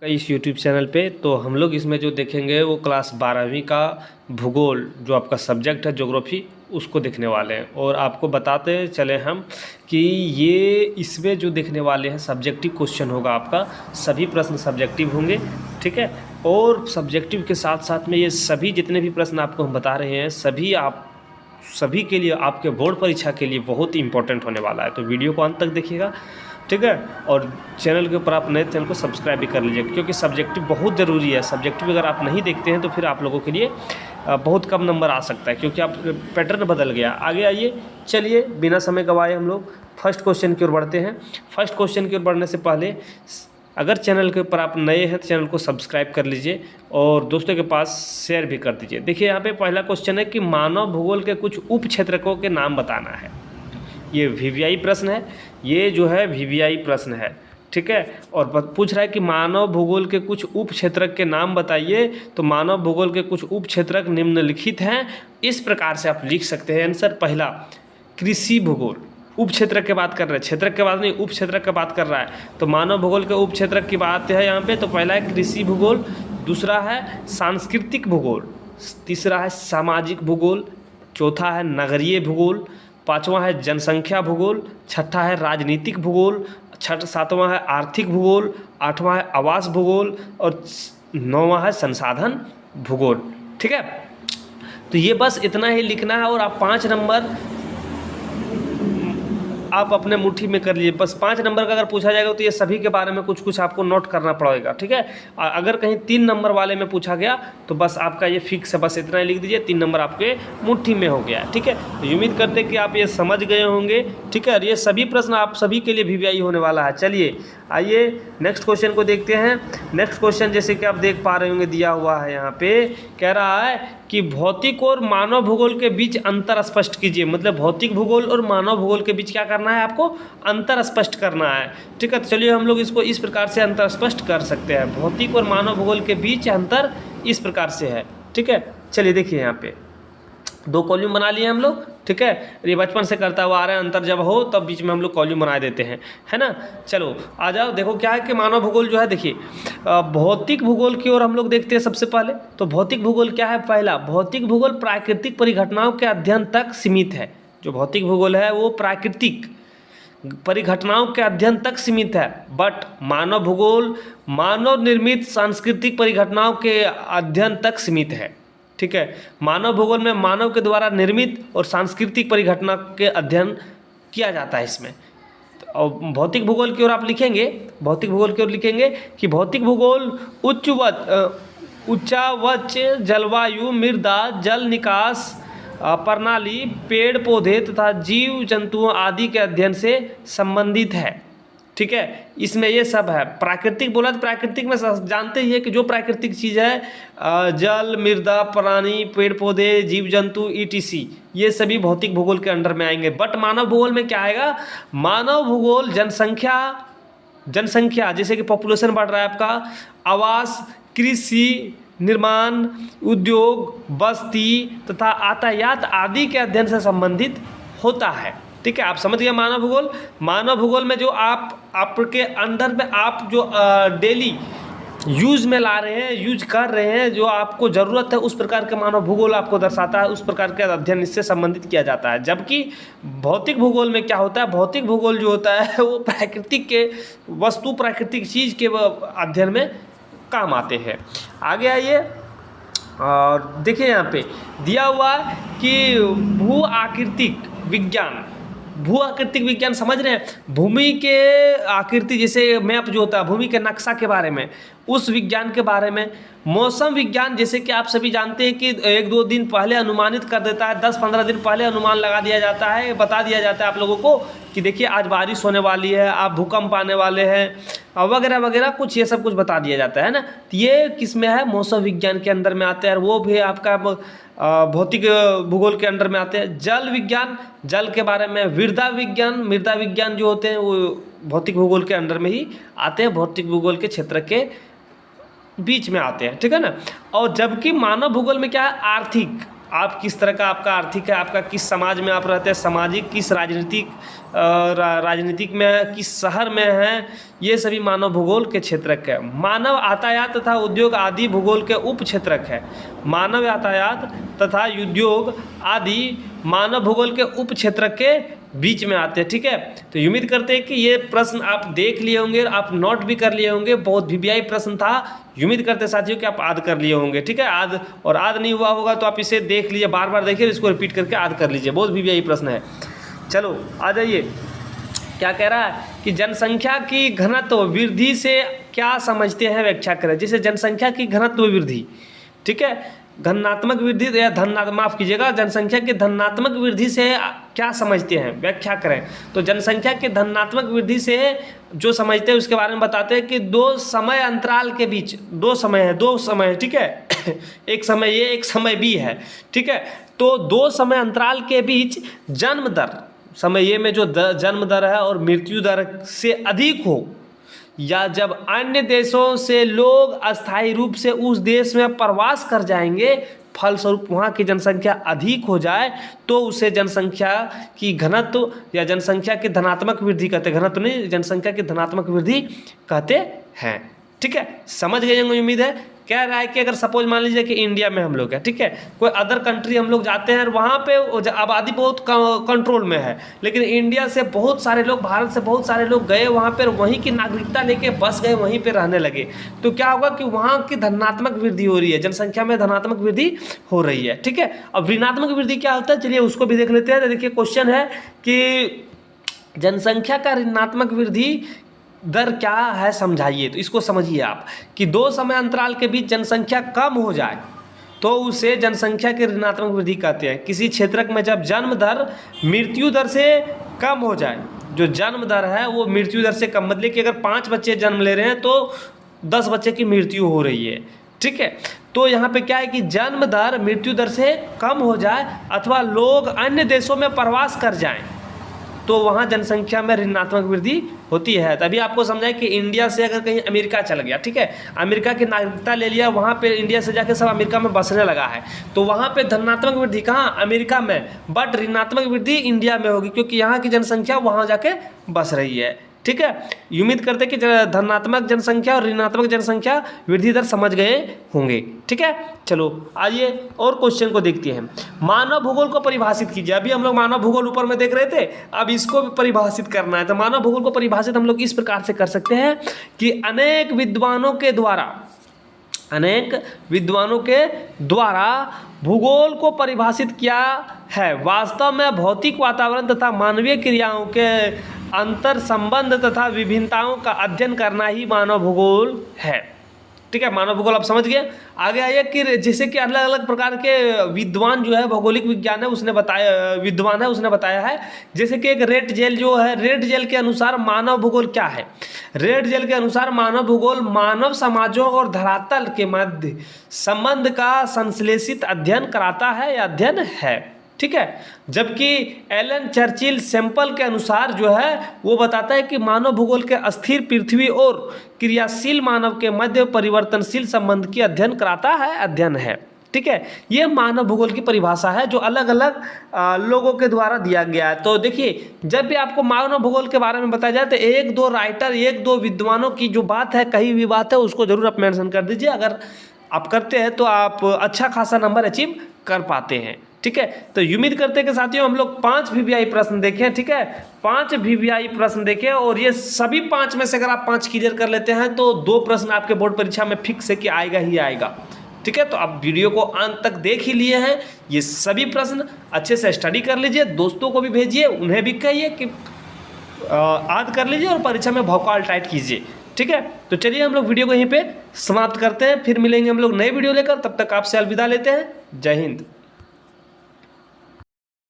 इस YouTube channel पे तो हम लोग इसमें जो देखेंगे वो क्लास 12वीं का भूगोल जो आपका सब्जेक्ट है ज्योग्राफी उसको देखने वाले हैं। और आपको बताते चले हम कि ये इसमें जो देखने वाले हैं सब्जेक्टिव क्वेश्चन होगा आपका, सभी प्रश्न सब्जेक्टिव होंगे, ठीक है। और सब्जेक्टिव के साथ साथ में ये सभी जितने भी प्रश्न आपको हम बता रहे हैं सभी के लिए आपके बोर्ड परीक्षा के लिए बहुत ही इंपॉर्टेंट होने वाला है। तो वीडियो को अंत तक देखिएगा, ठीक है। और चैनल के ऊपर आप नए चैनल को सब्सक्राइब भी कर लीजिए, क्योंकि सब्जेक्टिव बहुत ज़रूरी है। सब्जेक्टिव अगर आप नहीं देखते हैं तो फिर आप लोगों के लिए बहुत कम नंबर आ सकता है, क्योंकि आप पैटर्न बदल गया। आगे आइए, चलिए बिना समय गवाए हम लोग फर्स्ट क्वेश्चन की ओर बढ़ते हैं। फर्स्ट क्वेश्चन की ओर बढ़ने से पहले अगर चैनल के ऊपर आप नए हैं तो चैनल को सब्सक्राइब कर लीजिए और दोस्तों के पास शेयर भी कर दीजिए। देखिए यहाँ पे पहला क्वेश्चन है कि मानव भूगोल के कुछ उप क्षेत्रकों के नाम बताना है। ये वीवीआई प्रश्न है, ये जो है वीवीआई प्रश्न है, ठीक है। और पूछ रहा है कि मानव भूगोल के कुछ उप क्षेत्रक के नाम बताइए। तो मानव भूगोल के कुछ उप क्षेत्रक निम्नलिखित हैं, इस प्रकार से आप लिख सकते हैं आंसर। पहला कृषि भूगोल, उप क्षेत्रक की बात कर रहे हैं, क्षेत्रक के बाद नहीं उप क्षेत्रक की बात कर रहा है। तो मानव भूगोल के उप क्षेत्रक की बात है यहाँ पे। तो पहला है कृषि भूगोल, दूसरा है सांस्कृतिक भूगोल, तीसरा है सामाजिक भूगोल, चौथा है नगरीय भूगोल, पांचवा है जनसंख्या भूगोल, छठा है राजनीतिक भूगोल, सातवां है आर्थिक भूगोल, आठवां है आवास भूगोल और नौवां है संसाधन भूगोल, ठीक है। तो ये बस इतना ही लिखना है और आप 5 नंबर आप अपने मुट्ठी में कर लीजिए। बस 5 नंबर का अगर पूछा जाएगा तो ये सभी के बारे में कुछ कुछ आपको नोट करना पड़ेगा, ठीक है। अगर कहीं 3 नंबर वाले में पूछा गया तो बस आपका ये फिक्स है, बस इतना ही लिख दीजिए, 3 नंबर आपके मुट्ठी में हो गया, ठीक है। तो उम्मीद करते हैं कि आप ये समझ गए होंगे, ठीक है। और ये सभी प्रश्न आप सभी के लिए वीवीआई होने वाला है। चलिए आइए नेक्स्ट क्वेश्चन को देखते हैं। नेक्स्ट क्वेश्चन जैसे कि आप देख पा रहे होंगे दिया हुआ है यहाँ पे, कह रहा है कि भौतिक और मानव भूगोल के बीच अंतर स्पष्ट कीजिए। मतलब भौतिक भूगोल और मानव भूगोल के बीच क्या करना है, आपको अंतर स्पष्ट करना है, ठीक है। तो चलिए हम लोग इसको इस प्रकार से अंतर स्पष्ट कर सकते हैं। भौतिक और मानव भूगोल के बीच अंतर इस प्रकार से है, ठीक है। चलिए देखिए यहाँ पे 2 कॉलम बना लिए हम लोग, ठीक है। ये बचपन से करता हुआ आ रहा है, अंतर जब हो तब बीच में हम लोग कॉलम बना देते हैं, है ना। चलो आ जाओ, देखो क्या है कि मानव भूगोल जो है, देखिए भौतिक भूगोल की ओर हम लोग देखते हैं सबसे पहले। तो भौतिक भूगोल क्या है, पहला भौतिक भूगोल प्राकृतिक परिघटनाओं के अध्ययन तक सीमित है। जो भौतिक भूगोल है वो प्राकृतिक परिघटनाओं के अध्ययन तक सीमित है। बट मानव भूगोल मानव निर्मित सांस्कृतिक परिघटनाओं के अध्ययन तक सीमित है, ठीक है। मानव भूगोल में मानव के द्वारा निर्मित और सांस्कृतिक परिघटना के अध्ययन किया जाता है इसमें। और भौतिक भूगोल की ओर आप लिखेंगे, भौतिक भूगोल की ओर लिखेंगे कि भौतिक भूगोल उच्चावच जलवायु, मृदा, जल निकास प्रणाली, पेड़ पौधे तथा जीव जंतुओं आदि के अध्ययन से संबंधित है, ठीक है। इसमें ये सब है। प्राकृतिक बोला तो प्राकृतिक में जानते ही है कि जो प्राकृतिक चीज़ है जल, मृदा, प्राणी, पेड़ पौधे, जीव जंतु ईटीसी, ये सभी भौतिक भूगोल के अंडर में आएंगे। बट मानव भूगोल में क्या आएगा, मानव भूगोल जनसंख्या जैसे कि पॉपुलेशन बढ़ रहा है आपका, आवास, कृषि, निर्माण, उद्योग, बस्ती तथा यातायात आदि के अध्ययन से संबंधित होता है, ठीक है। आप समझ गए मानव भूगोल। मानव भूगोल में जो आपके अंदर में आप जो डेली यूज में ला रहे हैं, यूज कर रहे हैं, जो आपको ज़रूरत है उस प्रकार के मानव भूगोल आपको दर्शाता है, उस प्रकार के अध्ययन इससे संबंधित किया जाता है। जबकि भौतिक भूगोल में क्या होता है, भौतिक भूगोल जो होता है वो प्राकृतिक के वस्तु, प्राकृतिक चीज़ के अध्ययन में काम आते हैं। आगे आइए और देखिए यहाँ पे दिया हुआ है कि भू आकृतिक विज्ञान समझ रहे हैं। भूमि के आकृति जैसे मैप जो होता है, भूमि के नक्शा के बारे में, उस विज्ञान के बारे में। मौसम विज्ञान जैसे कि आप सभी जानते हैं कि 1-2 दिन पहले अनुमानित कर देता है, 10-15 दिन पहले अनुमान लगा दिया जाता है, बता दिया जाता है आप लोगों को कि देखिए आज बारिश होने वाली है, आप भूकंप आने वाले हैं वगैरह वगैरह, कुछ ये सब कुछ बता दिया जाता है ना। तो ये किस में है, मौसम विज्ञान के अंदर में आते हैं, और वो भी आपका भौतिक भूगोल के अंडर में आते हैं। जल विज्ञान, जल के बारे में। मृदा विज्ञान जो होते हैं वो भौतिक भूगोल के अंडर में ही आते हैं, भौतिक भूगोल के क्षेत्र के बीच में आते हैं, ठीक है ना। और जबकि मानव भूगोल में क्या है, आप किस तरह का आपका आर्थिक है, आपका किस समाज में आप रहते हैं, सामाजिक किस राजनीतिक में किस शहर में है, ये सभी मानव भूगोल के क्षेत्रक है। मानव यातायात तथा उद्योग आदि भूगोल के उप क्षेत्रक है। मानव यातायात तथा उद्योग आदि मानव भूगोल के उप क्षेत्रक के बीच में आते हैं। ठीक है, तो उम्मीद करते हैं कि ये प्रश्न आप देख लिए होंगे, आप नोट भी कर लिए होंगे। बहुत वीवीआई प्रश्न था, उम्मीद करते हैं साथियों कि आप याद कर लिए होंगे। ठीक है, याद और याद नहीं हुआ होगा तो आप इसे देख लीजिए, बार बार देखिए, इसको रिपीट करके याद कर लीजिए। बहुत वीवीआई प्रश्न है। चलो आ जाइए, क्या कह रहा है कि जनसंख्या की घनत्व वृद्धि से क्या समझते हैं, व्याख्या करें। जैसे जनसंख्या की घनत्व वृद्धि, ठीक है, धनात्मक वृद्धि या माफ़ कीजिएगा, जनसंख्या की धनात्मक वृद्धि से क्या समझते हैं, व्याख्या करें। तो जनसंख्या की धनात्मक वृद्धि से जो समझते हैं उसके बारे में बताते हैं कि दो समय अंतराल के बीच, दो समय है, ठीक है एक समय ए एक समय बी है। ठीक है, तो दो समय अंतराल के बीच जन्म दर, समय ए में जो जन्म दर है और मृत्यु दर से अधिक हो, या जब अन्य देशों से लोग अस्थायी रूप से उस देश में प्रवास कर जाएंगे, फलस्वरूप वहाँ की जनसंख्या अधिक हो जाए, तो उसे जनसंख्या की घनत्व या जनसंख्या की धनात्मक वृद्धि कहते हैं। घनत्व नहीं, जनसंख्या की धनात्मक वृद्धि कहते हैं। ठीक है, समझ गए होंगे उम्मीद है। कह रहा है कि अगर सपोज मान लीजिए कि इंडिया में हम लोग हैं, ठीक है, कोई अदर कंट्री हम लोग जाते हैं, वहाँ पे आबादी बहुत कंट्रोल में है, लेकिन इंडिया से बहुत सारे लोग, भारत से बहुत सारे लोग गए वहाँ पर, वहीं की नागरिकता लेके बस गए, वहीं पे रहने लगे, तो क्या होगा कि वहाँ की धनात्मक वृद्धि हो रही है, जनसंख्या में धनात्मक वृद्धि हो रही है। ठीक है, अब ऋणात्मक वृद्धि क्या होता है, चलिए उसको भी देख लेते हैं। देखिए क्वेश्चन है कि जनसंख्या का ऋणात्मक वृद्धि दर क्या है, समझाइए। तो इसको समझिए आप कि दो समय अंतराल के बीच जनसंख्या कम हो जाए तो उसे जनसंख्या की ऋणात्मक वृद्धि कहते हैं। किसी क्षेत्रक में जब जन्म दर मृत्यु दर से कम हो जाए, जो जन्म दर है वो मृत्यु दर से कम, मतलब कि अगर 5 बच्चे जन्म ले रहे हैं तो 10 बच्चे की मृत्यु हो रही है। ठीक है, तो यहाँ पे क्या है कि जन्म दर मृत्यु दर से कम हो जाए अथवा लोग अन्य देशों में प्रवास कर जाएं, तो वहाँ जनसंख्या में ऋणात्मक वृद्धि होती है। तभी आपको समझाए कि इंडिया से अगर कहीं अमेरिका चल गया, ठीक है, अमेरिका की नागरिकता ले लिया, वहाँ पे इंडिया से जाके सब अमेरिका में बसने लगा है, तो वहाँ पे धनात्मक वृद्धि कहाँ, अमेरिका में, बट ऋणात्मक वृद्धि इंडिया में होगी, क्योंकि यहाँ की जनसंख्या वहाँ जाके बस रही है। ठीक है, उम्मीद करते हैं कि धनात्मक जनसंख्या और ऋणात्मक जनसंख्या वृद्धि दर समझ गए होंगे। ठीक है, चलो आइए और क्वेश्चन को देखते हैं। मानव भूगोल को परिभाषित कीजिए। अभी हम लोग मानव भूगोल ऊपर में देख रहे थे, अब इसको भी परिभाषित करना है। तो मानव भूगोल को परिभाषित हम लोग इस प्रकार से कर सकते हैं कि अनेक विद्वानों के द्वारा भूगोल को परिभाषित किया है। वास्तव में भौतिक वातावरण तथा मानवीय क्रियाओं के अंतर संबंध तथा विभिन्नताओं का अध्ययन करना ही मानव भूगोल है। ठीक है, मानव भूगोल आप समझ गए। आगे आइए कि जैसे कि अलग अलग प्रकार के विद्वान जो है, भौगोलिक विज्ञान है उसने बताया है। जैसे कि एक रेड जेल जो है, रेड जेल के अनुसार मानव भूगोल क्या है। रेड जेल के अनुसार मानव भूगोल मानव समाजों और धरातल के मध्य संबंध का संश्लेषित अध्ययन कराता है या अध्ययन है। ठीक है, जबकि एलन चर्चिल सैंपल के अनुसार जो है वो बताता है कि मानव भूगोल के अस्थिर पृथ्वी और क्रियाशील मानव के मध्य परिवर्तनशील संबंध की अध्ययन कराता है, अध्ययन है। ठीक है, ये मानव भूगोल की परिभाषा है जो अलग अलग लोगों के द्वारा दिया गया है। तो देखिए, जब भी आपको मानव भूगोल के बारे में बताया जाए तो एक दो राइटर, एक दो विद्वानों की जो बात है, कही हुई बात है, उसको जरूर आप मेंशन कर दीजिए। अगर आप करते हैं तो आप अच्छा खासा नंबर अचीव कर पाते हैं। ठीक है, तो उम्मीद करते हैं कि साथियों हम लोग 5 वीवीआई प्रश्न देखें। ठीक है, 5 वीवीआई प्रश्न देखें और ये सभी 5 में से अगर आप 5 क्लियर कर लेते हैं तो 2 प्रश्न आपके बोर्ड परीक्षा में फिक्स है कि आएगा ही आएगा। ठीक है, तो आप वीडियो को अंत तक देख ही लिए हैं, ये सभी प्रश्न अच्छे से स्टडी कर लीजिए, दोस्तों को भी भेजिए, उन्हें भी कहिए कि याद कर लीजिए और परीक्षा में भौकाल टाइट कीजिए। ठीक है, तो चलिए हम लोग वीडियो को यहीं पे समाप्त करते हैं, फिर मिलेंगे हम लोग नए वीडियो लेकर। तब तक आपसे अलविदा लेते हैं। जय हिंद।